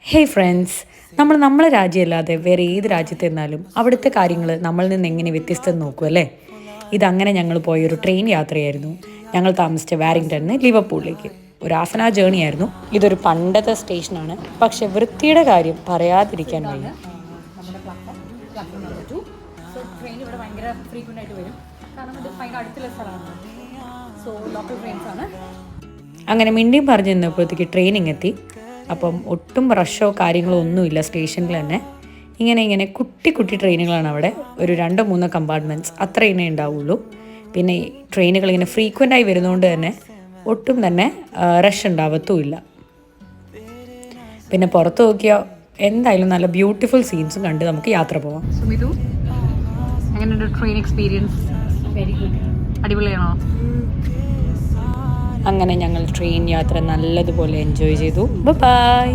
Hey friends, നമ്മളെ രാജ്യമല്ലാതെ വേറെ ഏത് രാജ്യത്തെന്നാലും അവിടുത്തെ കാര്യങ്ങൾ നമ്മളിൽ നിന്ന് എങ്ങനെ വ്യത്യസ്തം നോക്കും അല്ലേ. ഇതങ്ങനെ ഞങ്ങൾ പോയൊരു ട്രെയിൻ യാത്രയായിരുന്നു. ഞങ്ങൾ താമസിച്ച വാരിങ്ടണിൽ നിന്ന് ലിവർപൂളിലേക്ക് ഒരു ഹാഫ് ആൻ അവർ ജേണി ആയിരുന്നു. ഇതൊരു പണ്ടത്തെ സ്റ്റേഷനാണ്, പക്ഷെ വൃത്തിയുടെ കാര്യം പറയാതിരിക്കാൻ വയ്യ. ട്രെയിൻ ഇവിടെ ഭയങ്കര ഫ്രീക്വൻ്റ് ആയിട്ട് വരും, കാരണം ഇത് ഭയങ്കര അടുത്തുള്ള സ്ഥലമാണ്. സോ ലോക്കൽ ട്രെയിൻസ് ആണ്. അങ്ങനെ മിണ്ടിയും പറഞ്ഞു നിന്നപ്പോഴത്തേക്ക് ട്രെയിനിങ് എത്തി. അപ്പം ഒട്ടും റഷോ കാര്യങ്ങളോ ഒന്നുമില്ല സ്റ്റേഷനിൽ തന്നെ. ഇങ്ങനെ കുട്ടി ട്രെയിനുകളാണ് അവിടെ. ഒരു 2-3 കമ്പാർട്ട്മെൻറ്റ്സ് അത്ര ഇങ്ങനെ ഉണ്ടാവുള്ളൂ. പിന്നെ ട്രെയിനുകൾ ഇങ്ങനെ ഫ്രീക്വൻ്റ് ആയി വരുന്നതുകൊണ്ട് തന്നെ ഒട്ടും തന്നെ റഷ് ഉണ്ടാവത്തുമില്ല. പിന്നെ പുറത്ത് നോക്കിയാൽ എന്തായാലും നല്ല ബ്യൂട്ടിഫുൾ സീൻസും കണ്ട് നമുക്ക് യാത്ര പോവാം. സുമിതു, എങ്ങനെയുണ്ട് ട്രെയിൻ എക്സ്പീരിയൻസ്? Very good. അടിപൊളിയാണോ? അങ്ങനെ ഞങ്ങൾ ട്രെയിൻ യാത്ര നല്ലതുപോലെ എൻജോയ് ചെയ്തു. ബൈ.